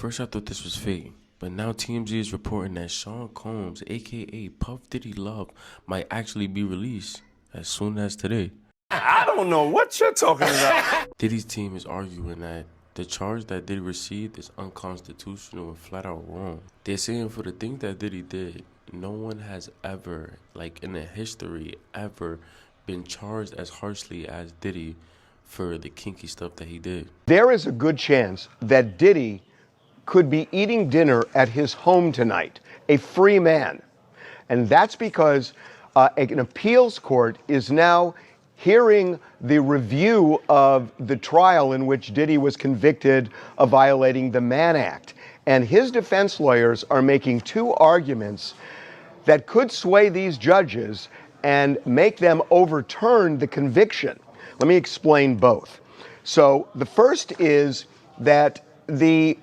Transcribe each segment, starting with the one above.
first I thought this was fake, but now TMZ is reporting that Sean Combs, aka Puff Diddy Love, might actually be released as soon as today. I don't know what you're talking about. Diddy's team is arguing that the charge that Diddy received is unconstitutional and flat out wrong. They're saying for the thing that Diddy did, no one has ever, like in the history, ever been charged as harshly as Diddy for the kinky stuff that he did. There is a good chance that Diddy could be eating dinner at his home tonight, a free man. And that's because an appeals court is now hearing the review of the trial in which Diddy was convicted of violating the Mann Act. And his defense lawyers are making two arguments that could sway these judges and make them overturn the conviction. Let me explain both. So the first is that the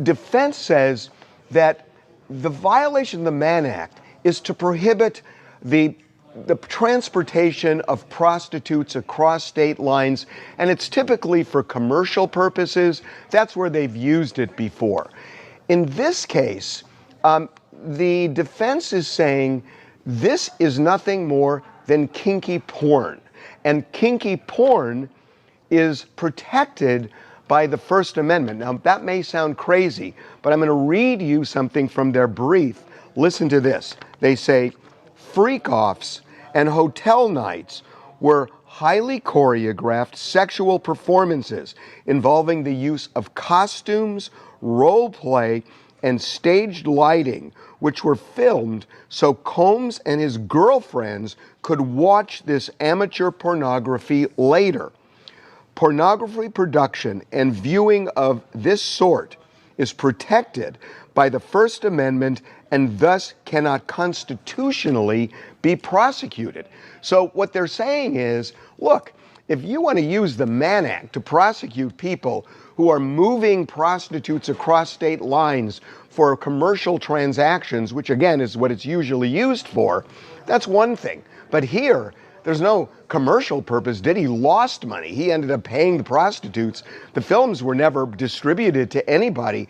defense says that the violation of the Mann Act is to prohibit the transportation of prostitutes across state lines, and it's typically for commercial purposes. That's where they've used it before. In this case, the defense is saying this is nothing more than kinky porn, and kinky porn is protected by the First Amendment. Now, that may sound crazy, but I'm going to read you something from their brief. Listen to this. They say, freak-offs and hotel nights were highly choreographed sexual performances involving the use of costumes, role play, and staged lighting, which were filmed so Combs and his girlfriends could watch this amateur pornography later. Pornography production and viewing of this sort is protected by the First Amendment and thus cannot constitutionally be prosecuted. So what they're saying is, look, if you want to use the Mann Act to prosecute people who are moving prostitutes across state lines for commercial transactions, which again is what it's usually used for, that's one thing. But here, there's no commercial purpose. Diddy lost money. He ended up paying the prostitutes. The films were never distributed to anybody.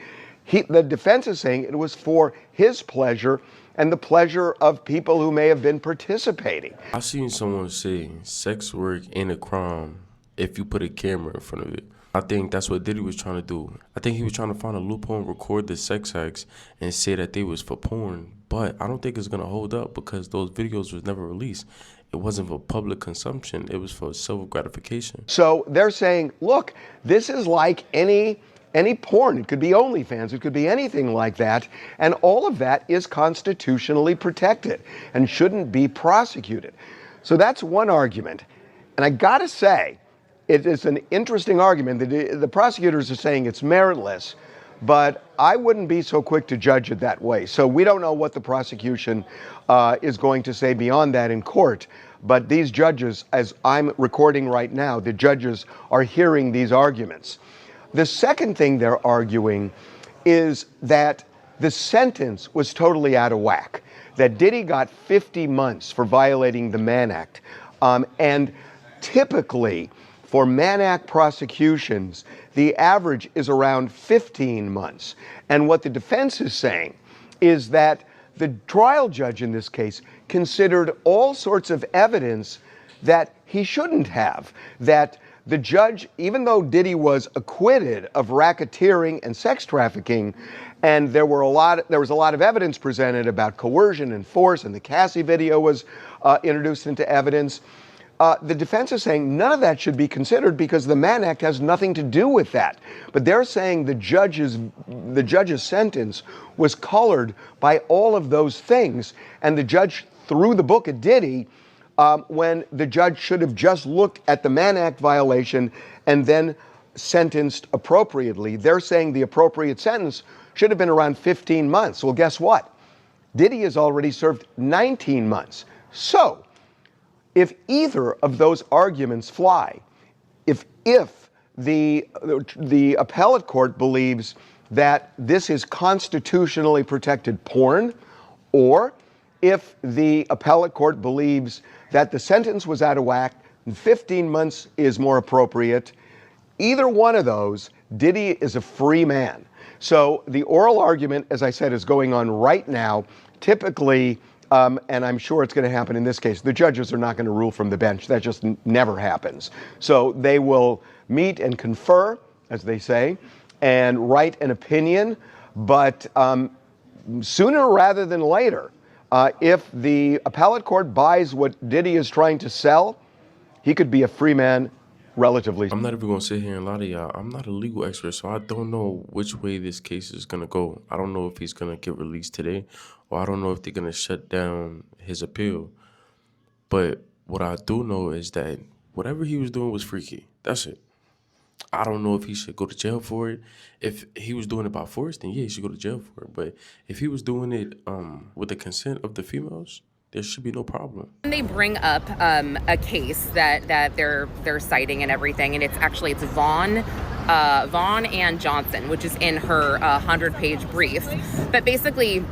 The defense is saying it was for his pleasure and the pleasure of people who may have been participating. I've seen someone say sex work ain't a crime if you put a camera in front of it. I think that's what Diddy was trying to do. I think he was trying to find a loophole and record the sex acts and say that they was for porn. But I don't think it's going to hold up because those videos was never released. It wasn't for public consumption. It was for self-gratification. So they're saying, look, this is like any porn. It could be OnlyFans. It could be anything like that. And all of that is constitutionally protected and shouldn't be prosecuted. So that's one argument. And I got to say, it is an interesting argument. The prosecutors are saying it's meritless, but I wouldn't be so quick to judge it that way. So we don't know what the prosecution is going to say beyond that in court. But these judges, as I'm recording right now, the judges are hearing these arguments. The second thing they're arguing is that the sentence was totally out of whack, that Diddy got 50 months for violating the Mann Act. And typically, for Mann Act prosecutions, the average is around 15 months. And what the defense is saying is that the trial judge in this case considered all sorts of evidence that he shouldn't have, that the judge, even though Diddy was acquitted of racketeering and sex trafficking, and there was a lot of evidence presented about coercion and force, and the Cassie video was introduced into evidence, the defense is saying none of that should be considered because the Mann Act has nothing to do with that. But they're saying the judge's sentence was colored by all of those things, and the judge threw the book at Diddy when the judge should have just looked at the Mann Act violation and then sentenced appropriately. They're saying the appropriate sentence should have been around 15 months. Well, guess what? Diddy has already served 19 months. So, if either of those arguments fly, if the appellate court believes that this is constitutionally protected porn, or if the appellate court believes that the sentence was out of whack and 15 months is more appropriate, either one of those, Diddy is a free man. So the oral argument, as I said, is going on right now. Typically, and I'm sure it's going to happen in this case, the judges are not going to rule from the bench. That just never happens. So they will meet and confer, as they say, and write an opinion. But sooner rather than later, if the appellate court buys what Diddy is trying to sell, he could be a free man relatively. I'm not even going to sit here and lie to y'all. I'm not a legal expert, so I don't know which way this case is going to go. I don't know if he's going to get released today, or I don't know if they're going to shut down his appeal. But what I do know is that whatever he was doing was freaky. That's it. I don't know if he should go to jail for it. If he was doing it by force, then yeah, he should go to jail for it. But if he was doing it with the consent of the females, there should be no problem. They bring up a case that they're citing and everything, and it's Vaughn and Johnson, which is in her 100-page brief. But basically,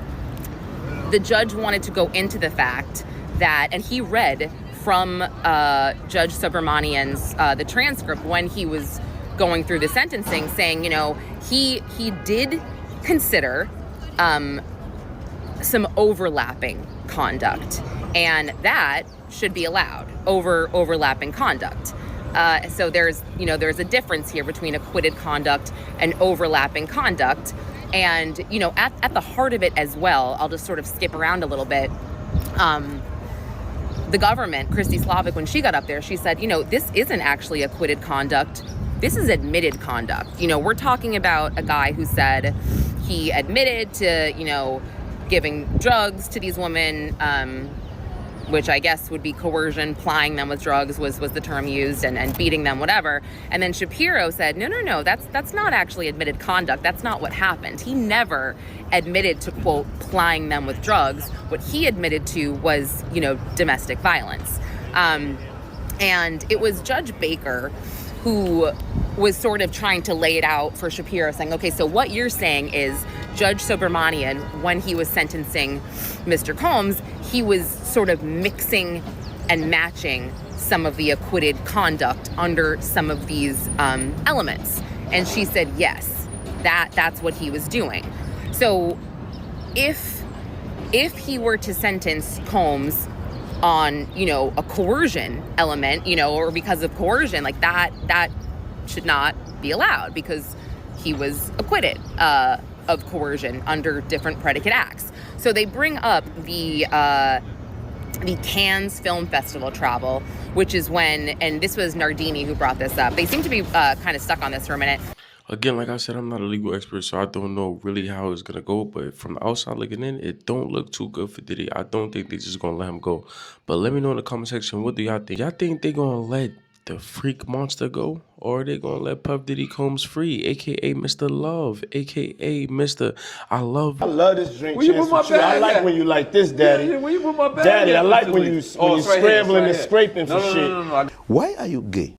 the judge wanted to go into the fact that, and he read from Judge Subramanian's the transcript when he was going through the sentencing, saying, you know, he did consider some overlapping conduct, and that should be allowed overlapping conduct. So there's a difference here between acquitted conduct and overlapping conduct. And, you know, at the heart of it as well, I'll just sort of skip around a little bit. The government, Christy Slavic, when she got up there, she said, you know, this isn't actually acquitted conduct. This is admitted conduct. You know, we're talking about a guy who said he admitted to, you know, giving drugs to these women, which I guess would be coercion, plying them with drugs was the term used, and beating them, whatever. And then Shapiro said, no, that's not actually admitted conduct. That's not what happened. He never admitted to, quote, plying them with drugs. What he admitted to was, you know, domestic violence. And it was Judge Baker who was sort of trying to lay it out for Shapiro, saying, okay, so what you're saying is Judge Subramanian, when he was sentencing Mr. Combs, he was sort of mixing and matching some of the acquitted conduct under some of these elements. And she said, yes, that's what he was doing. So if he were to sentence Combs on, you know, a coercion element, you know, or because of coercion, like that should not be allowed because he was acquitted of coercion under different predicate acts. So they bring up the Cannes Film Festival travel, which is when, and this was Nardini who brought this up. They seem to be kind of stuck on this for a minute. Again, like I said, I'm not a legal expert, so I don't know really how it's going to go. But from the outside looking in, it don't look too good for Diddy. I don't think they're just going to let him go. But let me know in the comment section, what do y'all think? Y'all think they're going to let the freak monster go? Or are they going to let Puff Diddy Combs free, a.k.a. Mr. Love, a.k.a. Mr. I love this drink. Will you put my bag I like at? when you like this, Daddy. Yeah, will you put my bag Daddy, at? I like when you It's right here, scrambling it's and right scraping for here. shit. No. Why are you gay?